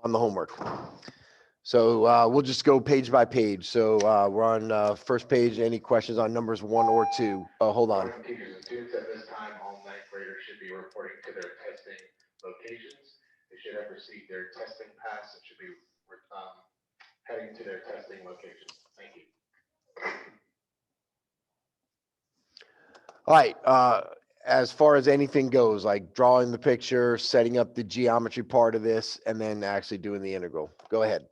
on the homework. So we'll just go page by page. So we're on first page. Any questions on numbers 1 or 2? Hold on. Morning, teachers and students. At this time, all ninth graders should be reporting to their testing locations. They should have received their testing pass and should be heading to their testing locations. Thank you. All right. As far as anything goes, like drawing the picture, setting up the geometry part of this, and then actually doing the integral. Go ahead.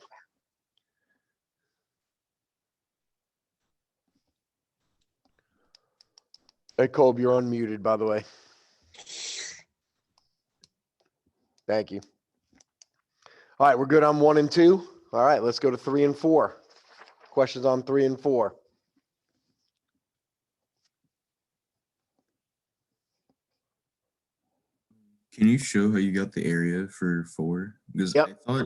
Hey, Colb, you're unmuted, by the way. Thank you. All right, we're good on 1 and 2. All right, let's go to 3 and 4. Questions on 3 and 4. Can you show how you got the area for 4? Because Yep. I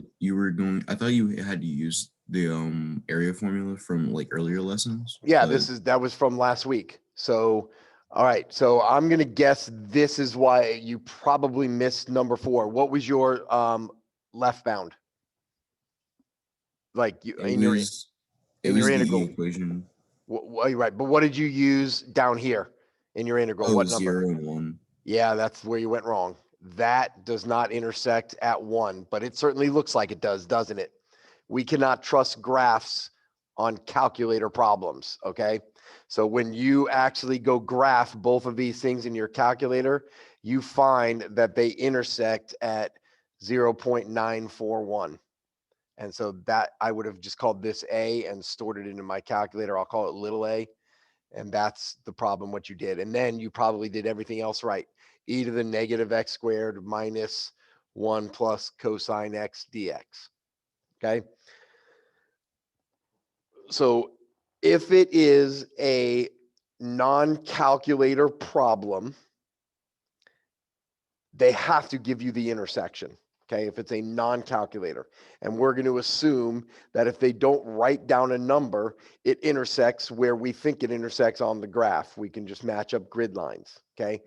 thought you had to use the area formula from like earlier lessons. Yeah, but that was from last week. So, all right. So I'm gonna guess this is why you probably missed number 4. What was your left bound? Like you it was it in your was the integral. equation. You're right. But what did you use down here in your integral? Oh, What number? 0 and 1. Yeah, that's where you went wrong. That does not intersect at 1, but it certainly looks like it does, doesn't it? We cannot trust graphs on calculator problems, okay? So when you actually go graph both of these things in your calculator, you find that they intersect at 0.941. And so that I would have just called this A and stored it into my calculator. I'll call it little a. And that's the problem, what you did. And then you probably did everything else right. E to the negative x squared minus 1 plus cosine x dx. Okay. So if it is a non-calculator problem, they have to give you the intersection. Okay, if it's a non-calculator. And we're going to assume that if they don't write down a number, it intersects where we think it intersects on the graph. We can just match up grid lines. Okay.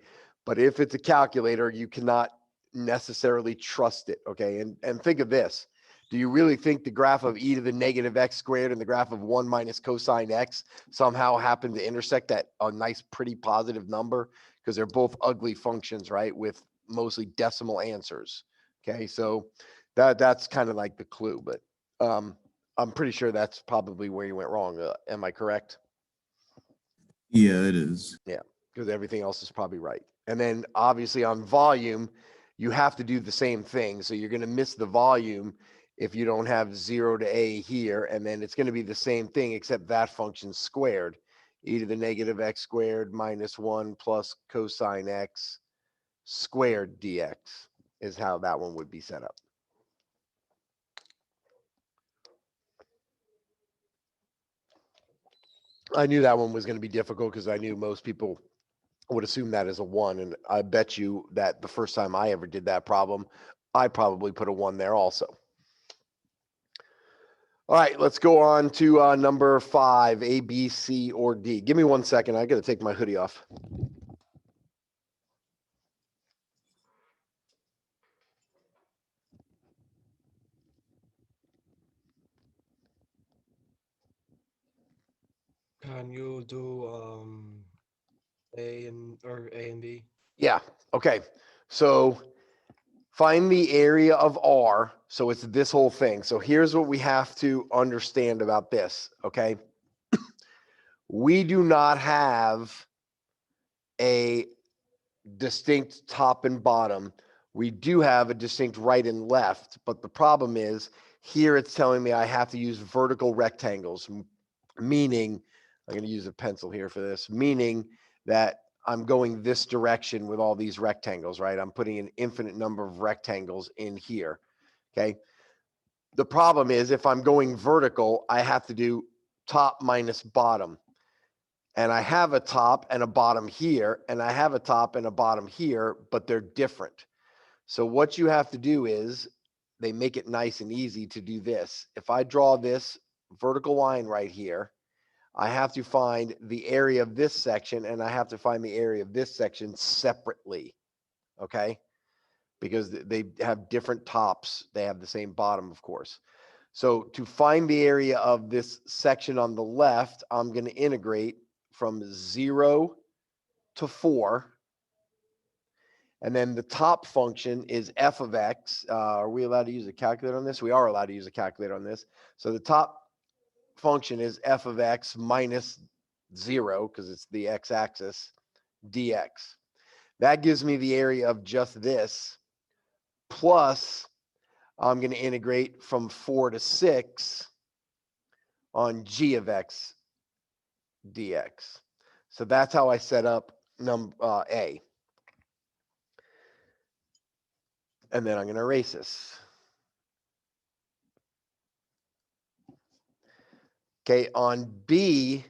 But if it's a calculator, you cannot necessarily trust it. Okay. And think of this. Do you really think the graph of e to the negative x squared and the graph of 1 minus cosine x somehow happen to intersect at a nice, pretty positive number? Because they're both ugly functions, right? With mostly decimal answers. Okay, so that's kind of like the clue, but I'm pretty sure that's probably where you went wrong. Am I correct? Yeah, it is. Yeah, because everything else is probably right. And then obviously on volume, you have to do the same thing. So you're going to miss the volume if you don't have 0 to a here, and then it's going to be the same thing except that function squared. E to the negative x squared minus 1 plus cosine x squared dx is how that one would be set up. I knew that one was going to be difficult because I knew most people would assume that as a 1. And I bet you that the first time I ever did that problem, I probably put a 1 there also. All right, let's go on to number 5, A, B, C, or D. Give me 1 second. I got to take my hoodie off. Can you do A and B? Yeah. Okay. So find the area of R. So it's this whole thing. So here's what we have to understand about this. Okay. We do not have a distinct top and bottom. We do have a distinct right and left, but the problem is here it's telling me I have to use vertical rectangles, meaning I'm going to use a pencil here for this, meaning that I'm going this direction with all these rectangles, right? I'm putting an infinite number of rectangles in here. Okay. The problem is if I'm going vertical, I have to do top minus bottom. And I have a top and a bottom here, and I have a top and a bottom here, but they're different. So what you have to do is they make it nice and easy to do this. If I draw this vertical line right here, I have to find the area of this section and I have to find the area of this section separately. Okay. because they have different tops. They have the same bottom, of course. So to find the area of this section on the left, I'm going to integrate from 0 to 4. And then the top function is f of x. Are we allowed to use a calculator on this? We are allowed to use a calculator on this. So the top function is f of x minus 0, because it's the x-axis, dx. That gives me the area of just this, plus I'm going to integrate from 4 to 6 on g of x dx. So that's how I set up A. And then I'm going to erase this. Okay, on B,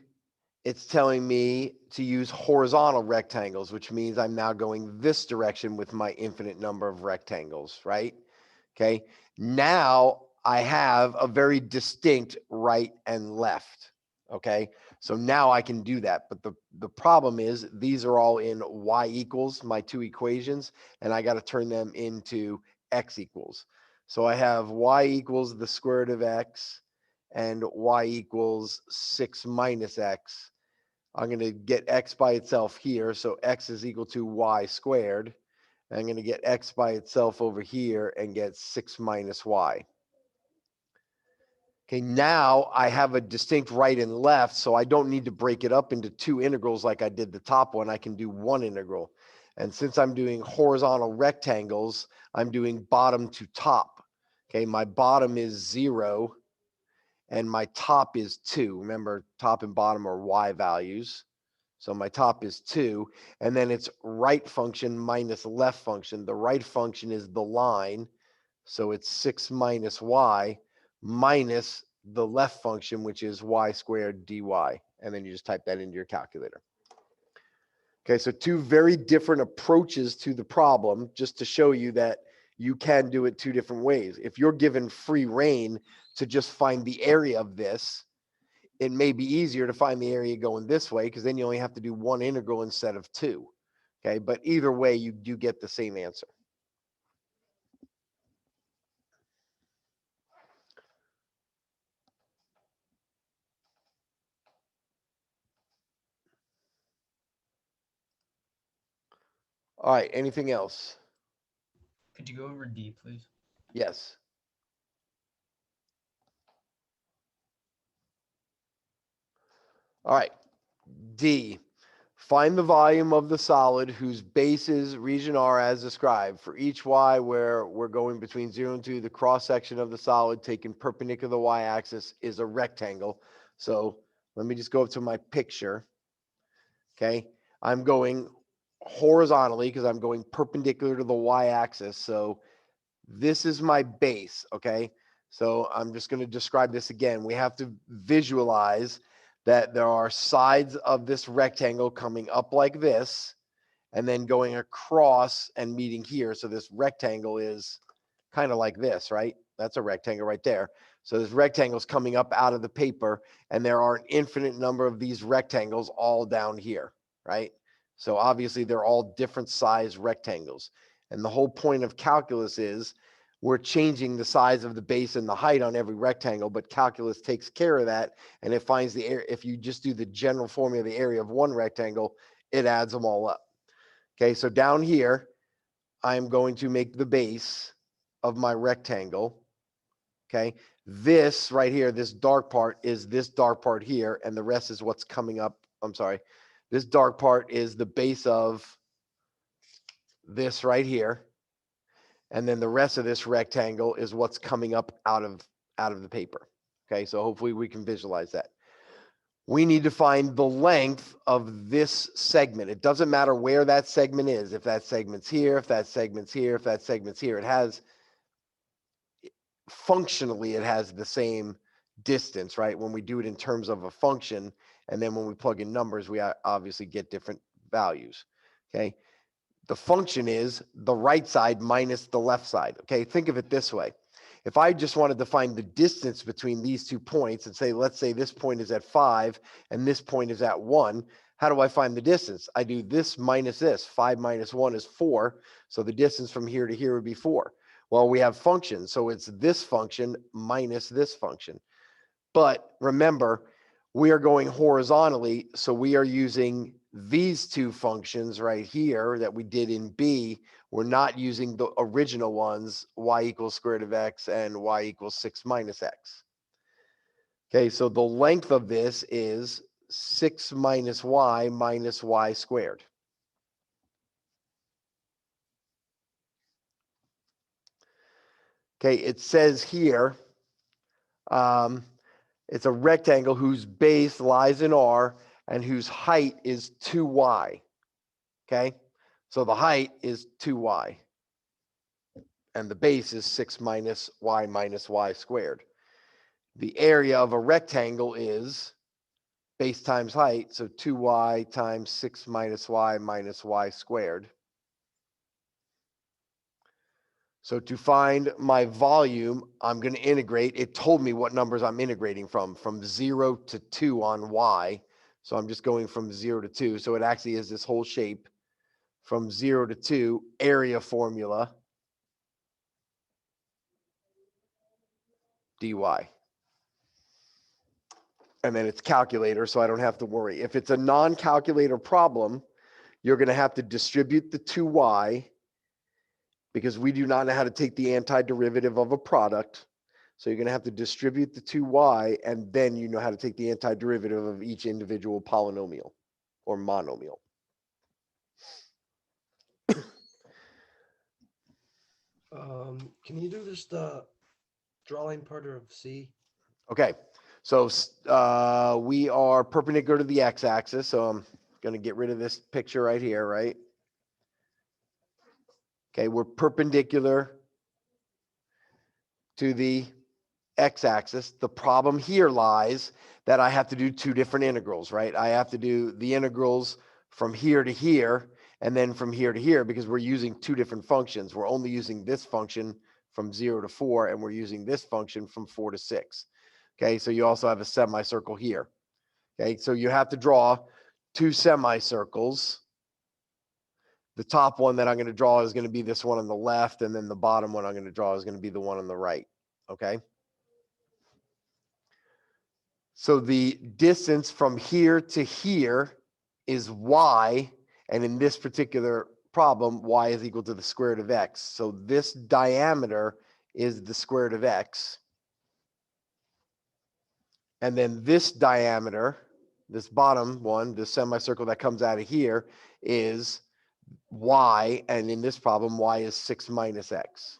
it's telling me to use horizontal rectangles, which means I'm now going this direction with my infinite number of rectangles, right? Okay, now I have a very distinct right and left. Okay, so now I can do that. But the problem is these are all in y equals, my two equations, and I got to turn them into x equals. So I have y equals the square root of x and y equals 6 minus x. I'm going to get x by itself here. So x is equal to y squared. I'm going to get x by itself over here and get 6 minus y. Okay, now I have a distinct right and left, so I don't need to break it up into two integrals like I did the top one. I can do one integral. And since I'm doing horizontal rectangles, I'm doing bottom to top. Okay, my bottom is 0 and my top is 2. Remember, top and bottom are y values. So my top is 2, and then it's right function minus left function. The right function is the line, so it's 6 minus y minus the left function, which is y squared dy. And then you just type that into your calculator. Okay, so two very different approaches to the problem, just to show you that you can do it two different ways. If you're given free reign to just find the area of this, it may be easier to find the area going this way, because then you only have to do one integral instead of two. Okay, but either way, you do get the same answer. All right, anything else? Could you go over D, please? Yes. All right, D. Find the volume of the solid whose base is region R as described. For each y where we're going between 0 and 2, the cross section of the solid taken perpendicular to the y-axis is a rectangle. So let me just go up to my picture. Okay, I'm going horizontally because I'm going perpendicular to the y-axis. So this is my base, okay? So I'm just going to describe this again. We have to visualize that there are sides of this rectangle coming up like this and then going across and meeting here. So this rectangle is kind of like this, right? That's a rectangle right there. So this rectangle is coming up out of the paper, and there are an infinite number of these rectangles all down here, right? So obviously they're all different size rectangles. And the whole point of calculus is we're changing the size of the base and the height on every rectangle, but calculus takes care of that. And it finds the area. If you just do the general formula of the area of one rectangle, it adds them all up. Okay, so down here, I'm going to make the base of my rectangle. Okay, this right here, this dark part is this dark part here, and the rest is what's coming up. I'm sorry. This dark part is the base of this right here. And then the rest of this rectangle is what's coming up out of the paper. Okay, so hopefully we can visualize that. We need to find the length of this segment. It doesn't matter where that segment is. If that segment's here, if that segment's here, if that segment's here, it has, functionally, it has the same distance, right? When we do it in terms of a function, and then when we plug in numbers, we obviously get different values, okay? The function is the right side minus the left side. Okay, think of it this way. If I just wanted to find the distance between these 2 points and say, let's say this point is at 5 and this point is at 1, How do I find the distance? I do this minus this. 5 minus 1 is 4. So the distance from here to here would be 4. Well, we have functions. So it's this function minus this function. But remember, we are going horizontally. So we are using these two functions right here that we did in B. We're not using the original ones, y equals square root of x and y equals 6 minus x. Okay, so the length of this is 6 minus y squared. Okay, it says here, it's a rectangle whose base lies in R and whose height is 2y. Okay, so the height is 2y. And the base is 6 minus y squared. The area of a rectangle is base times height, so 2y times 6 minus y squared. So to find my volume, I'm going to integrate. It told me what numbers I'm integrating from 0 to 2 on y. So I'm just going from 0 to 2. So it actually is this whole shape from 0 to 2, area formula, dy. And then it's calculator, so I don't have to worry. If it's a non-calculator problem, you're going to have to distribute the 2y because we do not know how to take the antiderivative of a product. So you're going to have to distribute the 2y, and then you know how to take the antiderivative of each individual polynomial or monomial. Can you do this the drawing part of C? Okay, so we are perpendicular to the x-axis, so I'm going to get rid of this picture right here, right? Okay, we're perpendicular to the x-axis. The problem here lies that I have to do two different integrals, right? I have to do the integrals from here to here and then from here to here because we're using two different functions. We're only using this function from 0 to 4 and we're using this function from 4 to 6. Okay, so you also have a semicircle here. Okay, so you have to draw two semicircles. The top one that I'm going to draw is going to be this one on the left, and then the bottom one I'm going to draw is going to be the one on the right. Okay. So the distance from here to here is y, and in this particular problem, y is equal to the square root of x. So this diameter is the square root of x. And then this diameter, this bottom one, the semicircle that comes out of here, is y, and in this problem, y is 6 minus x.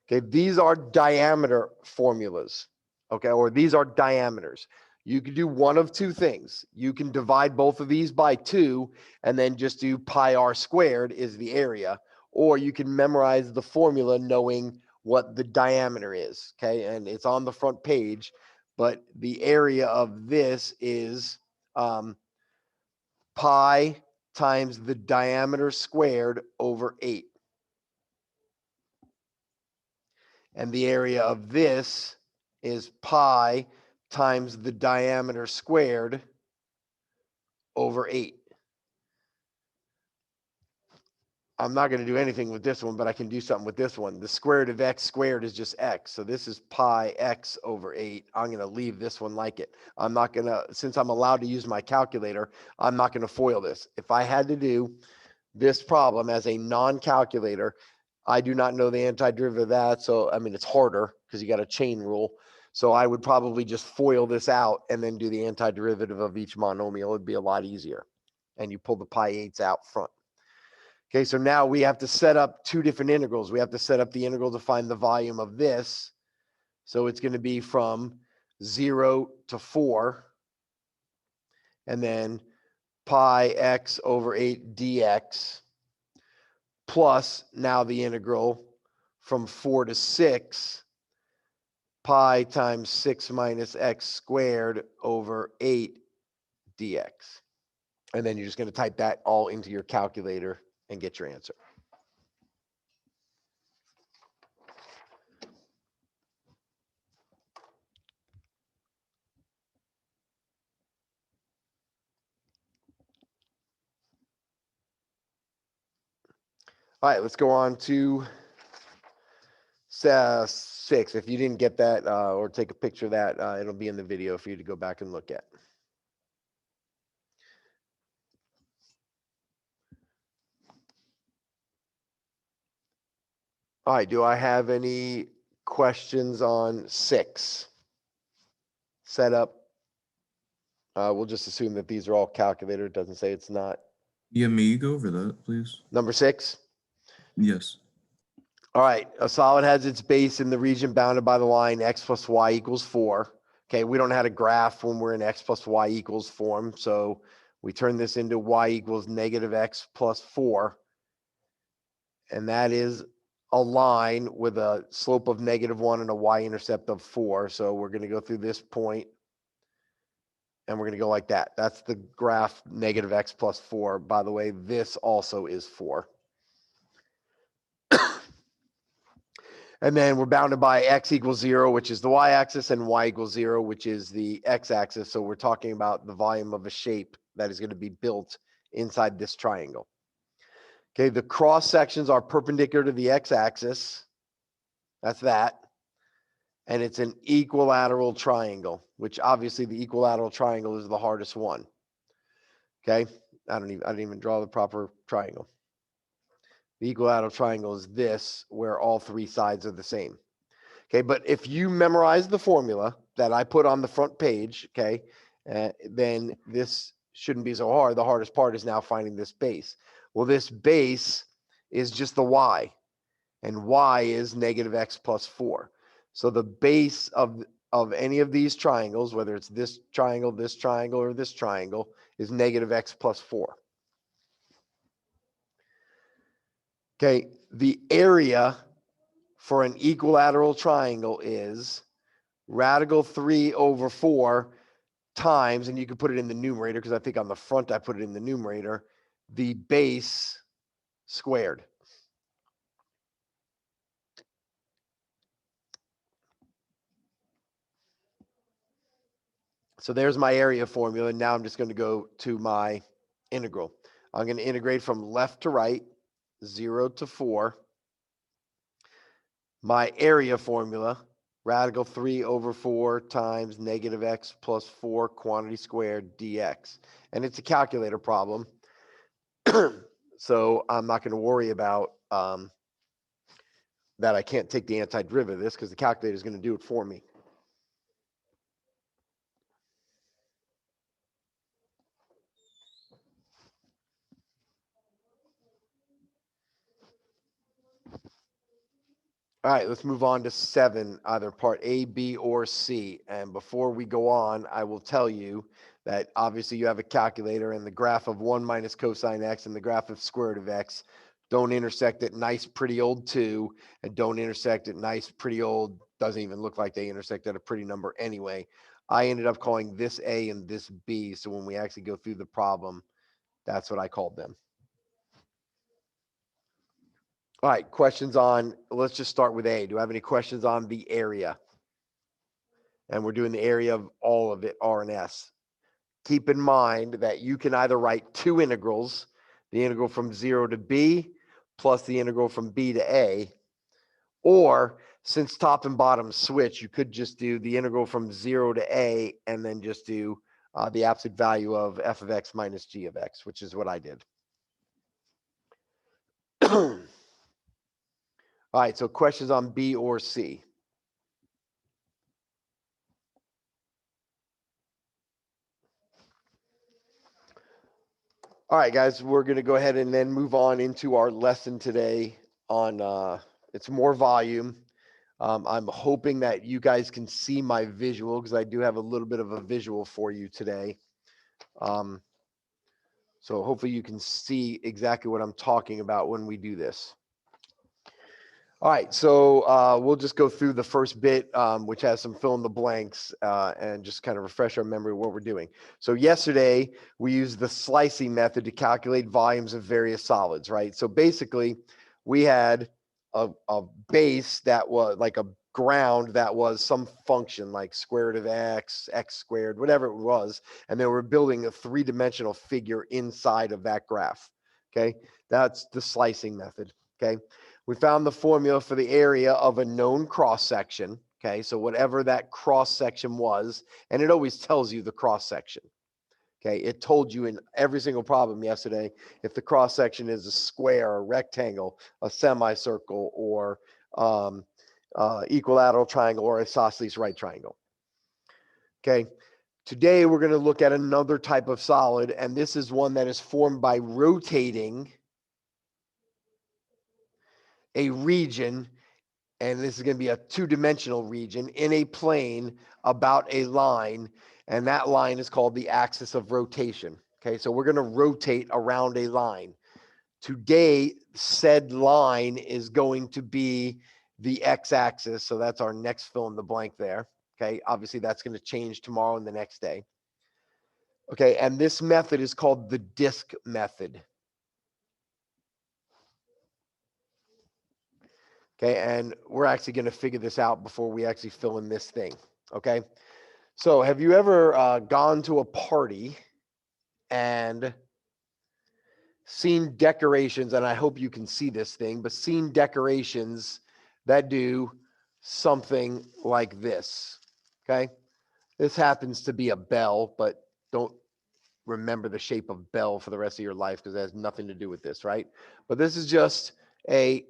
Okay, these are diameter formulas, okay, or these are diameters. You can do one of two things. You can divide both of these by 2 and then just do pi r squared is the area, or you can memorize the formula knowing what the diameter is, okay, and it's on the front page, but the area of this is pi times the diameter squared over 8. And the area of this is pi times the diameter squared over 8. I'm not going to do anything with this one, but I can do something with this one. The square root of x squared is just x. So this is pi x over 8. I'm going to leave this one like it. I'm not going to, since I'm allowed to use my calculator, I'm not going to FOIL this. If I had to do this problem as a non-calculator, I do not know the antiderivative of that. So, I mean, it's harder because you got a chain rule. So I would probably just FOIL this out and then do the antiderivative of each monomial. It'd be a lot easier. And you pull the pi 8s out front. Okay, so now we have to set up two different integrals. We have to set up the integral to find the volume of this. So it's going to be from 0 to 4. And then pi x over 8 dx. Plus now the integral from 4 to 6, pi times 6 minus x squared over 8 dx. And then you're just going to type that all into your calculator and get your answer. All right, let's go on to 6. If you didn't get that or take a picture of that, it'll be in the video for you to go back and look at. All right, do I have any questions on 6? Setup. We'll just assume that these are all calculated. It doesn't say it's not. Yeah, may you go over that, please? Number 6. Yes. All right, a solid has its base in the region bounded by the line x plus y equals 4. Okay, we don't know how to graph when we're in x plus y equals form, so we turn this into y equals negative x plus 4. And that is a line with a slope of -1 and a y-intercept of 4. So we're going to go through this point, and we're going to go like that. That's the graph negative x plus 4. By the way, this also is 4. And then we're bounded by x equals 0, which is the y-axis, and y equals 0, which is the x-axis. So we're talking about the volume of a shape that is going to be built inside this triangle. Okay, the cross sections are perpendicular to the x-axis. That's that. And it's an equilateral triangle, which obviously the equilateral triangle is the hardest one. Okay, I didn't even draw the proper triangle. The equilateral triangle is this, where all 3 sides are the same. Okay, but if you memorize the formula that I put on the front page, okay, then this shouldn't be so hard. The hardest part is now finding this base. Well, this base is just the y, and y is negative x plus 4. So the base of any of these triangles, whether it's this triangle, or this triangle, is negative x plus 4. Okay, the area for an equilateral triangle is radical 3 over 4 times, and you can put it in the numerator because I think on the front I put it in the numerator, the base squared. So there's my area formula. Now I'm just going to go to my integral. I'm going to integrate from left to right, 0 to 4. My area formula, radical 3 over 4 times negative x plus 4 quantity squared dx. And it's a calculator problem. So I'm not going to worry about that I can't take the antiderivative of this because the calculator is going to do it for me. All right, let's move on to 7, either part A, B, or C. And before we go on, I will tell you that obviously you have a calculator, and the graph of 1 minus cosine x and the graph of square root of x don't intersect at nice, pretty old 2, and don't intersect at nice, pretty old, doesn't even look like they intersect at a pretty number anyway. I ended up calling this A and this B, so when we actually go through the problem, that's what I called them. All right, questions on, let's just start with A. Do I have any questions on the area? And we're doing the area of all of it, R and S. Keep in mind that you can either write 2 integrals, the integral from 0 to B plus the integral from B to A, or since top and bottom switch, you could just do the integral from 0 to A and then just do the absolute value of f of x minus g of x, which is what I did. All right, so questions on B or C? All right, guys, we're going to go ahead and then move on into our lesson today on, it's more volume. I'm hoping that you guys can see my visual because I do have a little bit of a visual for you today. So hopefully you can see exactly what I'm talking about when we do this. All right, so we'll just go through the first bit, which has some fill in the blanks and just kind of refresh our memory of what we're doing. So yesterday, we used the slicing method to calculate volumes of various solids, right? So basically, we had a base that was like a ground that was some function like square root of x, x squared, whatever it was. And then we're building a 3-dimensional figure inside of that graph, okay? That's the slicing method. Okay. We found the formula for the area of a known cross section. Okay. So whatever that cross section was, and it always tells you the cross section. Okay. It told you in every single problem yesterday, if the cross section is a square, a rectangle, a semicircle, or equilateral triangle, or isosceles right triangle. Okay. Today, we're going to look at another type of solid, and this is one that is formed by rotating a region, and this is going to be a two-dimensional region in a plane about a line, and that line is called the axis of rotation. Okay, so we're going to rotate around a line. Today, said line is going to be the x-axis, so that's our next fill in the blank there. Okay, obviously that's going to change tomorrow and the next day. Okay, and this method is called the disk method. Okay, and we're actually going to figure this out before we actually fill in this thing. Okay, so have you ever gone to a party and seen decorations, and I hope you can see this thing, but seen decorations that do something like this? Okay, this happens to be a bell, but don't remember the shape of bell for the rest of your life because it has nothing to do with this, right? But this is just a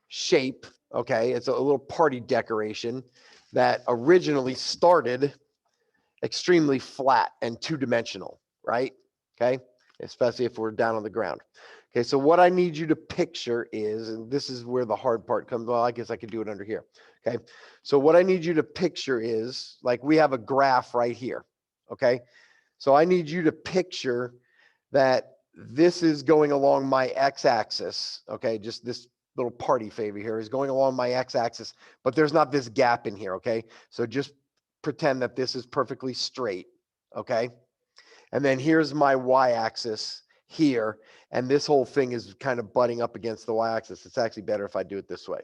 shape, okay? It's a little party decoration that originally started extremely flat and two-dimensional, right? Okay, especially if we're down on the ground. Okay, so what I need you to picture is, and this is where the hard part comes, well, I guess I could do it under here. Okay, so what I need you to picture is, like, we have a graph right here, okay? So I need you to picture that this is going along my x-axis, okay? Just this little party favor here is going along my x-axis, but there's not this gap in here, okay? So just pretend that this is perfectly straight, okay? And then here's my y-axis here, and this whole thing is kind of butting up against the y-axis. It's actually better if I do it this way,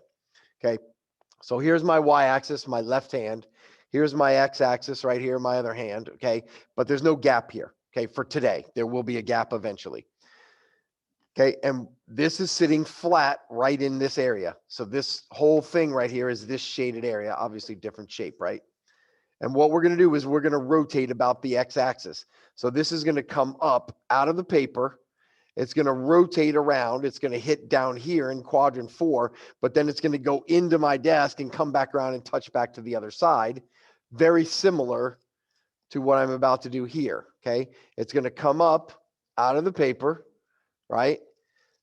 okay? So here's my y-axis, my left hand. Here's my x-axis right here, my other hand, okay? But there's no gap here, okay, for today. There will be a gap eventually. Okay, and this is sitting flat right in this area. So this whole thing right here is this shaded area, obviously different shape, right? And what we're going to do is we're going to rotate about the x-axis. So this is going to come up out of the paper. It's going to rotate around. It's going to hit down here in quadrant 4, but then it's going to go into my desk and come back around and touch back to the other side. Very similar to what I'm about to do here, okay? It's going to come up out of the paper, right?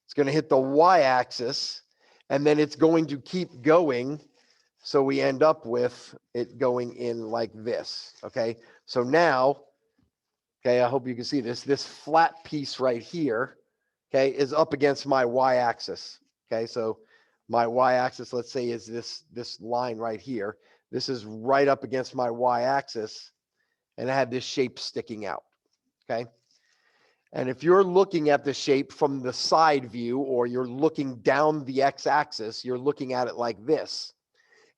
It's going to hit the y-axis, and then it's going to keep going. So we end up with it going in like this, okay? So now, okay, I hope you can see this. This flat piece right here, okay, is up against my y-axis, okay? So my y-axis, let's say, is this line right here. This is right up against my y-axis, and I have this shape sticking out, okay? And if you're looking at the shape from the side view, or you're looking down the x-axis, you're looking at it like this.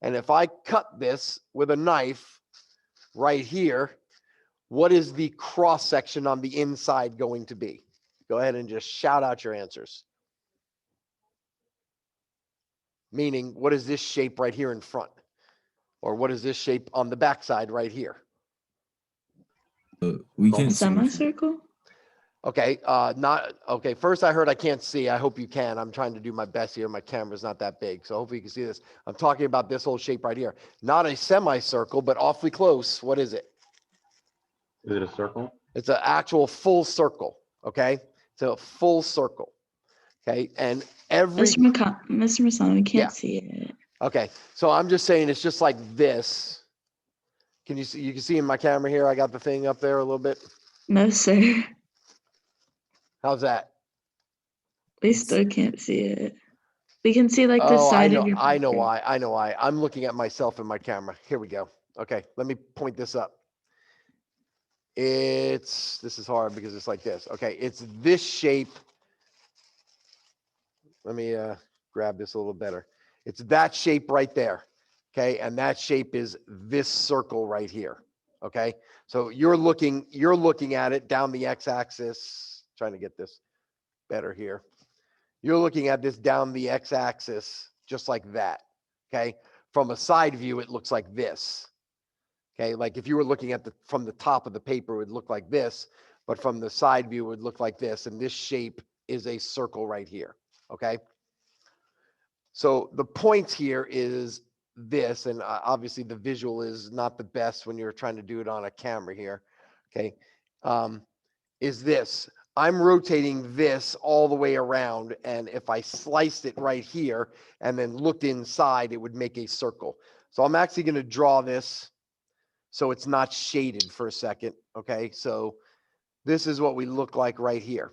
And if I cut this with a knife right here, what is the cross section on the inside going to be? Go ahead and just shout out your answers. Meaning, what is this shape right here in front? Or what is this shape on the backside right here? We can't see. Semicircle? Okay, not okay. First, I heard I can't see. I hope you can. I'm trying to do my best here. My camera's not that big, so hopefully you can see this. I'm talking about this whole shape right here. Not a semicircle, but awfully close. What is it? Is it a circle? It's an actual full circle. Okay, it's a full circle. Okay, and every Mr. Masano, we Yeah. can't see it. okay. So I'm just saying it's just like this. Can you see? You can see in my camera here. I got the thing up there a little bit. No, sir. How's that? We still can't see it. We can see like the Oh, side of your I know picture. why. I know why. I'm looking at myself in my camera. Here we go. Okay, let me point this up. This is hard because it's like this. Okay, it's this shape. Let me grab this a little better. It's that shape right there. Okay, and that shape is this circle right here. Okay, so you're looking at it down the x-axis. Trying to get this better here. You're looking at this down the x-axis, just like that, okay? From a side view, it looks like this. Okay, like if you were looking at from the top of the paper, it would look like this, but from the side view, it would look like this. And this shape is a circle right here, okay? So the point here is this, and obviously the visual is not the best when you're trying to do it on a camera here, okay? Is this. I'm rotating this all the way around, and if I sliced it right here and then looked inside, it would make a circle. So I'm actually going to draw this so it's not shaded for a second, okay? So this is what we look like right here,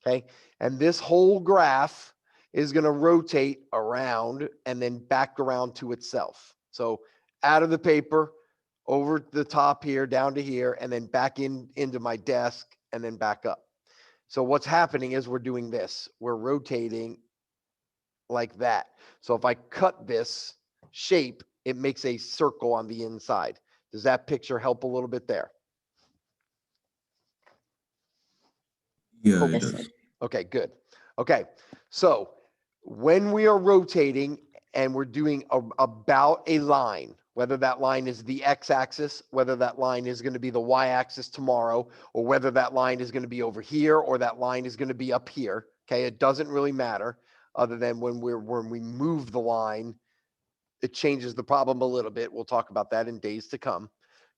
okay? And this whole graph is going to rotate around and then back around to itself. So out of the paper, over the top here, down to here, and then back into my desk, and then back up. So what's happening is we're doing this. We're rotating like that. So if I cut this shape, it makes a circle on the inside. Does that picture help a little bit there? Yeah, it Yes, does. sir. Okay, good. Okay, so when we are rotating and we're doing about a line, whether that line is the x-axis, whether that line is going to be the y-axis tomorrow, or whether that line is going to be over here or that line is going to be up here, okay, it doesn't really matter other than when we move the line, it changes the problem a little bit. We'll talk about that in days to come.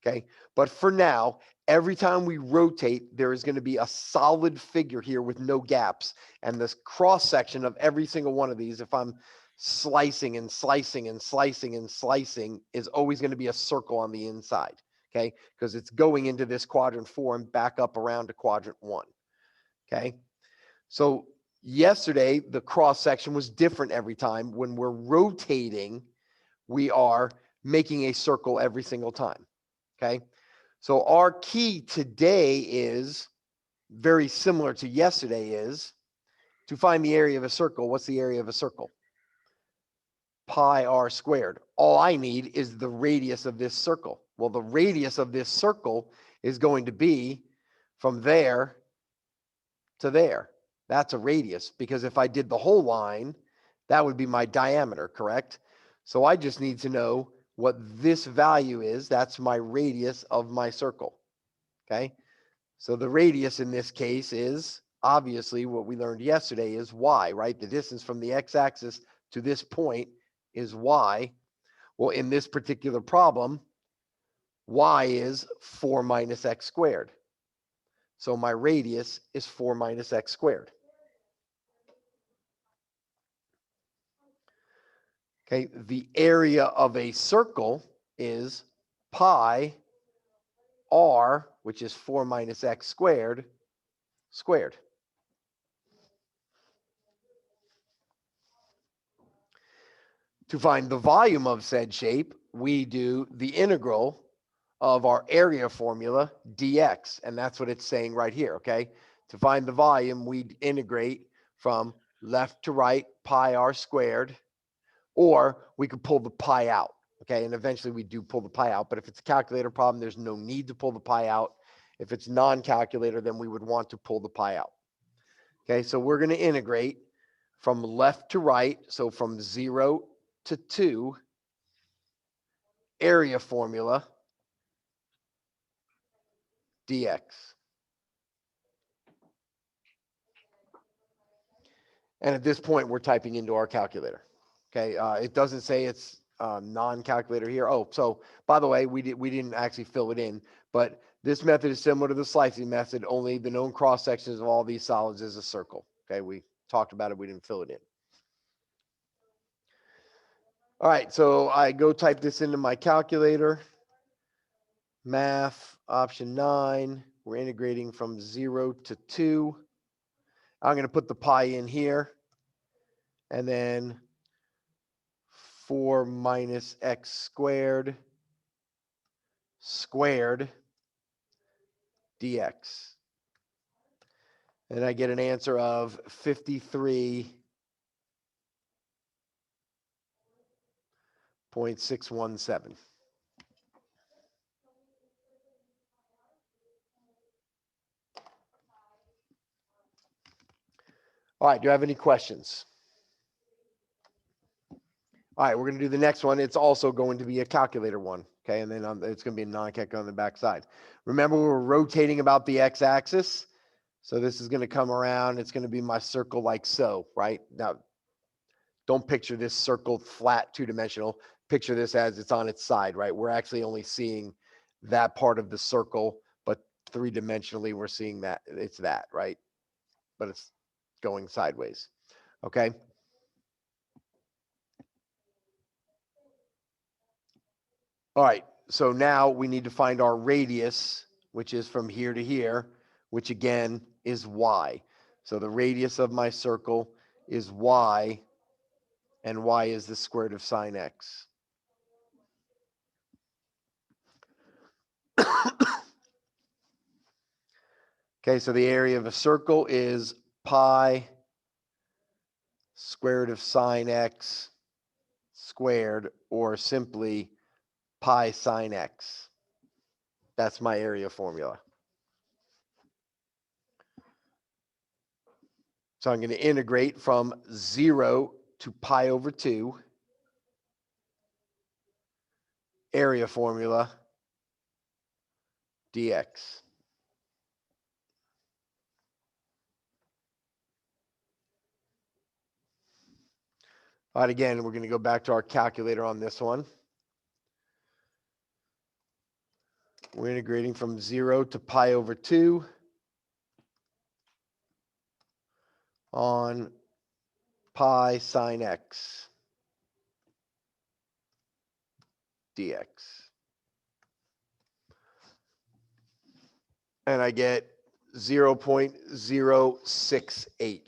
Okay. But for now, every time we rotate, there is going to be a solid figure here with no gaps. And this cross section of every single one of these, if I'm slicing and slicing and slicing and slicing, is always going to be a circle on the inside. Okay. Because it's going into this quadrant 4 and back up around to quadrant 1. Okay. So yesterday, the cross section was different every time. When we're rotating, we are making a circle every single time. Okay. So our key today is very similar to yesterday, is to find the area of a circle. What's the area of a circle? Pi r squared. All I need is the radius of this circle. Well, the radius of this circle is going to be from there to there. That's a radius, because if I did the whole line, that would be my diameter, correct? So I just need to know what this value is. That's my radius of my circle. Okay. So the radius in this case is obviously what we learned yesterday is y, right? The distance from the x-axis to this point is y. Well, in this particular problem, y is 4 minus x squared. So my radius is 4 minus x squared. Okay, the area of a circle is pi r, which is 4 minus x squared, squared. To find the volume of said shape, we do the integral of our area formula, dx, and that's what it's saying right here, okay? To find the volume, we integrate from left to right, pi r squared, or we could pull the pi out, okay? And eventually we do pull the pi out, but if it's a calculator problem, there's no need to pull the pi out. If it's non-calculator, then we would want to pull the pi out. Okay, so we're going to integrate from left to right, so from 0 to 2, area formula, dx. And at this point, we're typing into our calculator. Okay, it doesn't say it's non-calculator here. Oh, so by the way, we didn't actually fill it in, but this method is similar to the slicing method, only the known cross sections of all these solids is a circle. Okay, we talked about it, we didn't fill it in. All right, so I go type this into my calculator. Math, option 9. We're integrating from 0 to 2. I'm going to put the pi in here. And then 4 minus x squared dx. And I get an answer of 53.617. All right, do you have any questions? All right, we're gonna do the next one. It's also going to be a calculator one, okay? And then it's gonna be a non-calc on the backside. Remember, we're rotating about the x-axis. So this is gonna come around. It's gonna be my circle like so, right? Now, don't picture this circle flat, two-dimensional. Picture this as it's on its side, right? We're actually only seeing that part of the circle, but three-dimensionally, we're seeing that it's that, right? But it's going sideways, okay? All right, so now we need to find our radius, which is from here to here, which again is y. So the radius of my circle is y, and y is the square root of sine x. Okay, so the area of a circle is pi square root of sine x squared, or simply pi sine x. That's my area formula. So I'm going to integrate from 0 to pi over 2. Area formula dx. All right, again, we're going to go back to our calculator on this one. We're integrating from 0 to pi over 2 on pi sine x dx. And I get 0.068.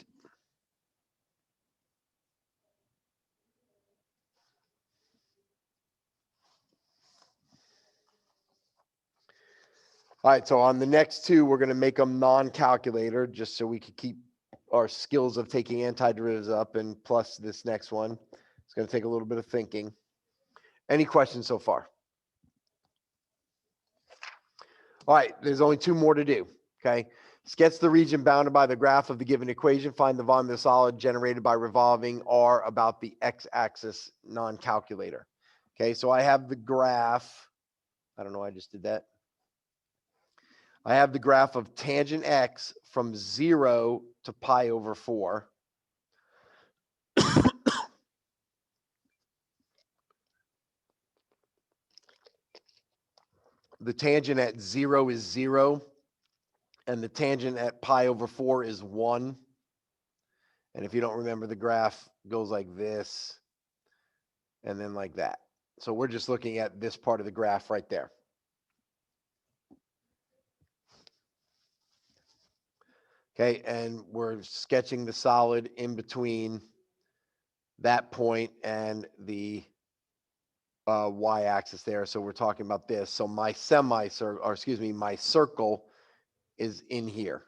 All right, so on the next two, we're going to make them non-calculator just so we can keep our skills of taking antiderivatives up, and plus this next one. It's going to take a little bit of thinking. Any questions so far? All right, there's only two more to do, okay? Sketch the region bounded by the graph of the given equation. Find the volume of the solid generated by revolving R about the x-axis non-calculator. Okay, so I have the graph. I don't know why I just did that. I have the graph of tangent x from 0 to pi over 4. The tangent at 0 is 0, and the tangent at pi over 4 is 1. And if you don't remember, the graph goes like this, and then like that. So we're just looking at this part of the graph right there. Okay, and we're sketching the solid in between that point and the y-axis there. So we're talking about this. So my semicircle, or excuse me, my circle is in here,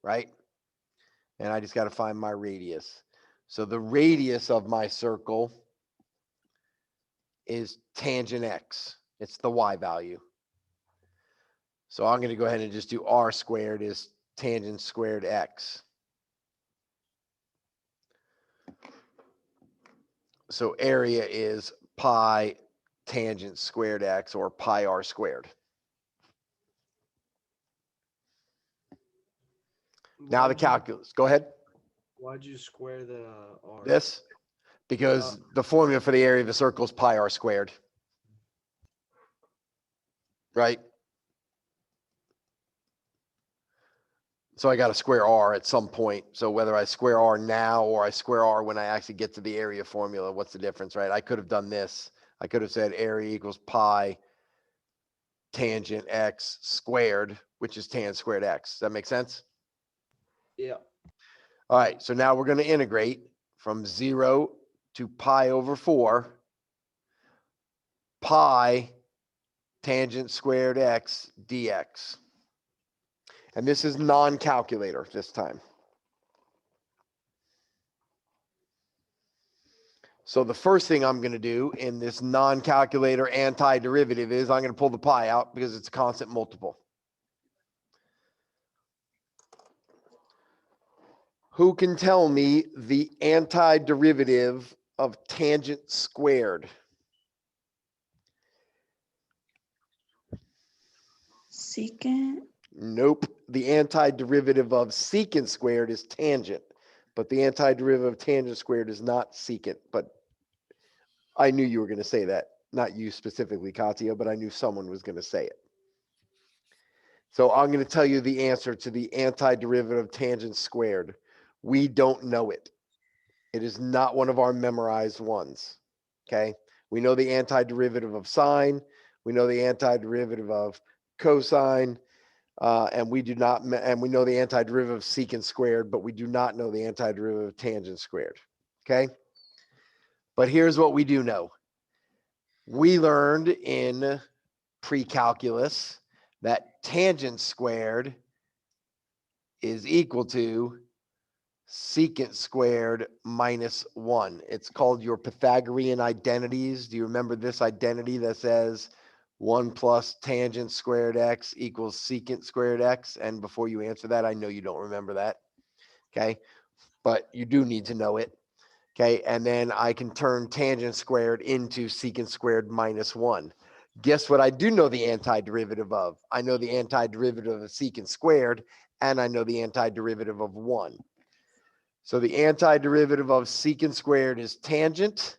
right? And I just got to find my radius. So the radius of my circle is tangent x. It's the y value. So I'm going to go ahead and just do r squared is tangent squared x. So area is pi tangent squared x, or pi r squared. Now the calculus. Go ahead. Why'd you square the R? This, because the formula for the area of a circle is pi r squared. Right? So I got to square r at some point. So whether I square r now or I square r when I actually get to the area formula, what's the difference, right? I could have done this. I could have said area equals pi tangent x squared, which is tan squared x. Does that make sense? Yeah. All right, so now we're going to integrate from 0 to pi over 4, pi tangent squared x dx. And this is non-calculator this time. So the first thing I'm going to do in this non-calculator antiderivative is I'm going to pull the pi out because it's a constant multiple. Who can tell me the antiderivative of tangent squared? Secant. Nope. The antiderivative of secant squared is tangent, but the antiderivative of tangent squared is not secant. But I knew you were going to say that. Not you specifically, Katya, but I knew someone was going to say it. So I'm going to tell you the answer to the antiderivative of tangent squared. We don't know it. It is not one of our memorized ones. Okay. We know the antiderivative of sine. We know the antiderivative of cosine. And we do not, and we know the antiderivative of secant squared, but we do not know the antiderivative of tangent squared. Okay. But here's what we do know. We learned in pre-calculus that tangent squared is equal to secant squared minus 1. It's called your Pythagorean identities. Do you remember this identity that says 1 plus tangent squared x equals secant squared x? And before you answer that, I know you don't remember that. Okay. But you do need to know it. Okay. And then I can turn tangent squared into secant squared minus 1. Guess what I do know the antiderivative of? I know the antiderivative of secant squared, and I know the antiderivative of 1. So the antiderivative of secant squared is tangent.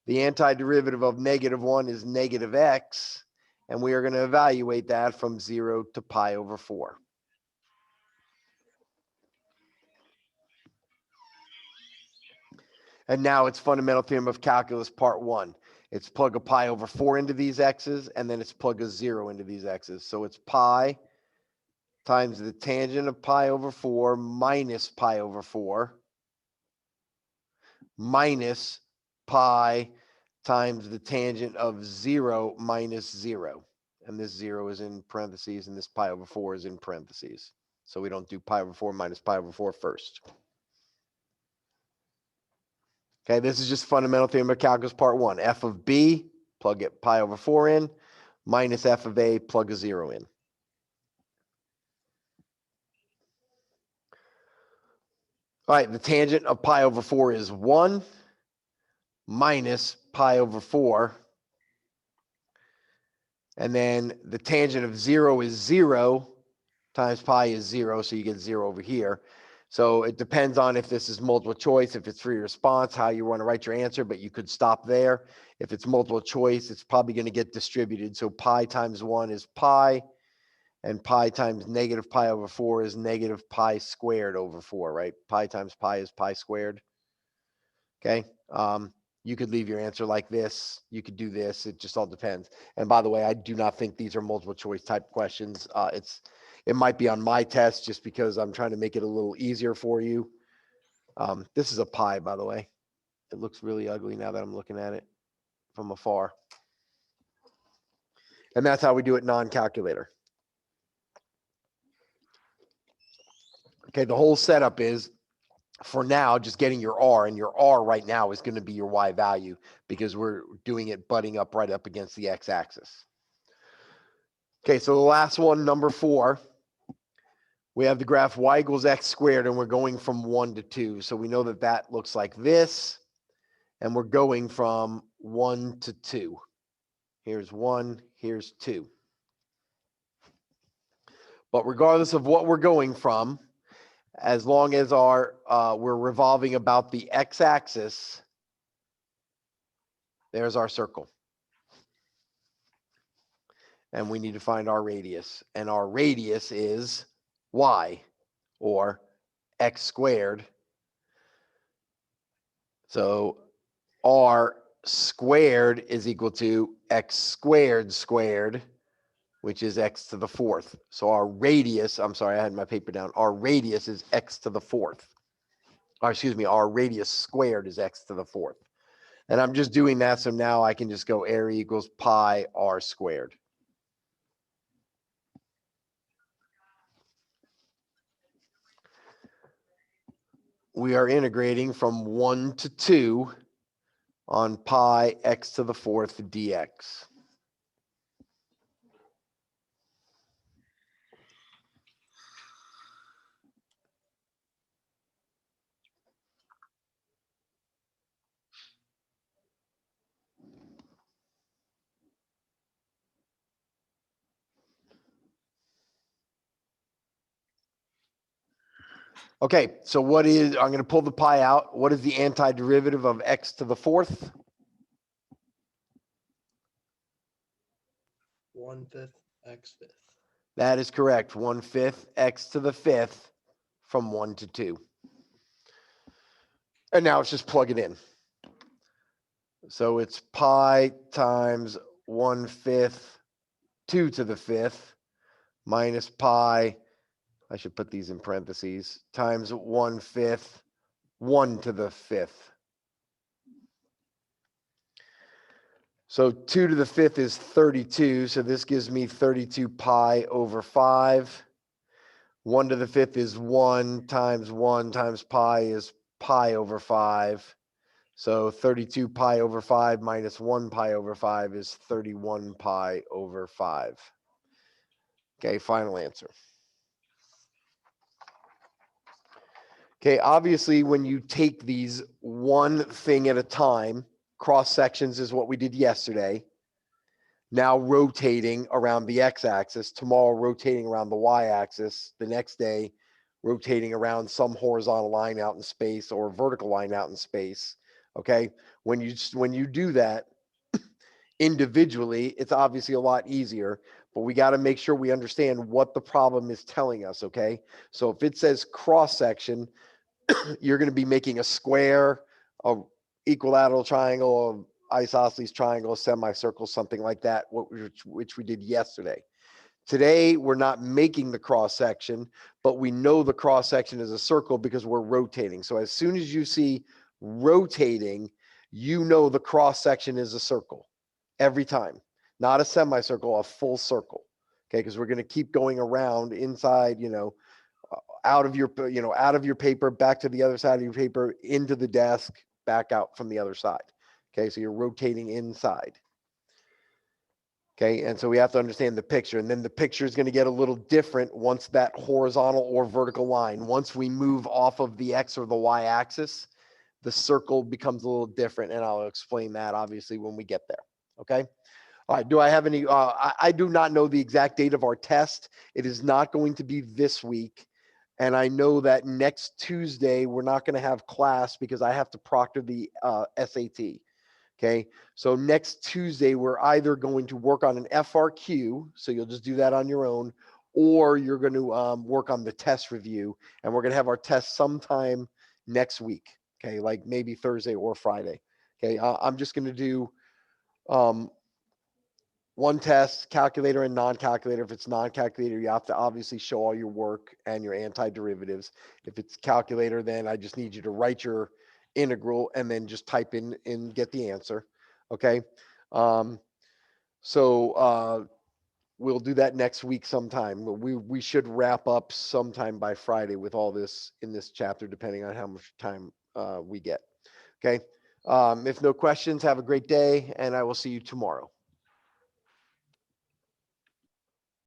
The antiderivative of -1 is negative x. And we are going to evaluate that from 0 to pi over 4. And now it's fundamental theorem of calculus part 1. It's plug a pi over 4 into these x's, and then it's plug a 0 into these x's. So it's pi times the tangent of pi over 4 minus pi over 4 minus pi times the tangent of 0 minus 0. And this 0 is in parentheses, and this pi over 4 is in parentheses. So we don't do pi over 4 minus pi over 4 first. Okay, this is just fundamental theorem of calculus part 1. F of B, plug it pi over 4 in, minus f of A, plug a 0 in. All right, the tangent of pi over 4 is 1 minus pi over 4. And then the tangent of 0 is 0 times pi is 0, so you get 0 over here. So it depends on if this is multiple choice, if it's free response, how you want to write your answer, but you could stop there. If it's multiple choice, it's probably going to get distributed. So pi times 1 is pi, and pi times negative pi over 4 is negative pi squared over 4, right? Pi times pi is pi squared. Okay. You could leave your answer like this. You could do this. It just all depends. And by the way, I do not think these are multiple choice type questions. It might be on my test just because I'm trying to make it a little easier for you. This is a pi, by the way. It looks really ugly now that I'm looking at it from afar. And that's how we do it non-calculator. Okay, the whole setup is, for now, just getting your R, and your R right now is going to be your Y value because we're doing it butting up right up against the X axis. Okay, so the last one, number 4, we have the graph Y equals X squared, and we're going from 1 to 2. So we know that that looks like this, and we're going from 1 to 2. Here's 1, here's 2. But regardless of what we're going from, as long as we're revolving about the x-axis, there's our circle. And we need to find our radius. And our radius is y, or x squared. So r squared is equal to x squared squared, which is x to the 4th. So our radius, I'm sorry, I had my paper down. Our radius is x to the 4th. Or excuse me, our radius squared is x to the 4th. And I'm just doing that, so now I can just go area equals pi r squared. We are integrating from 1 to 2 on pi x to the 4th dx. Okay, so what is, I'm gonna pull the pi out. What is the antiderivative of x to the fourth? 1/5 x 5th. That is correct. 1/5 x to the fifth from 1 to 2. And now it's just plug it in. So it's pi times 1/5 2 to the fifth minus pi, I should put these in parentheses, times 1/5 1 to the fifth. So 2 to the fifth is 32. So this gives me 32 pi over 5. 1 to the fifth is 1 times pi is pi over 5. So 32 pi over 5 minus 1 pi over 5 is 31 pi over 5. Okay, final answer. Okay, obviously, when you take these one thing at a time, cross sections is what we did yesterday. Now rotating around the x-axis, tomorrow rotating around the y-axis, the next day rotating around some horizontal line out in space or vertical line out in space. Okay, when you do that individually, it's obviously a lot easier, but we got to make sure we understand what the problem is telling us. Okay, so if it says cross section, you're going to be making a square, a equilateral triangle, a isosceles triangle, a semicircle, something like that, which we did yesterday. Today, we're not making the cross section, but we know the cross section is a circle because we're rotating. So as soon as you see rotating, you know the cross section is a circle every time, not a semicircle, a full circle. Okay, because we're going to keep going around inside, out of your paper, back to the other side of your paper, into the desk, back out from the other side. Okay, so you're rotating inside. Okay, and so we have to understand the picture, and then the picture is going to get a little different once that horizontal or vertical line, once we move off of the X or the Y axis, the circle becomes a little different, and I'll explain that obviously when we get there. Okay. All right, do I have any, I do not know the exact date of our test. It is not going to be this week. And I know that next Tuesday, we're not going to have class because I have to proctor the SAT. Okay, so next Tuesday, we're either going to work on an FRQ, so you'll just do that on your own, or you're going to work on the test review, and we're going to have our test sometime next week. Okay, like maybe Thursday or Friday. Okay, I'm just going to do one test, calculator and non-calculator. If it's non-calculator, you have to obviously show all your work and your antiderivatives. If it's calculator, then I just need you to write your integral and then just type in and get the answer. Okay. So we'll do that next week sometime. We should wrap up sometime by Friday with all this in this chapter, depending on how much time we get. Okay. If no questions, have a great day, and I will see you tomorrow.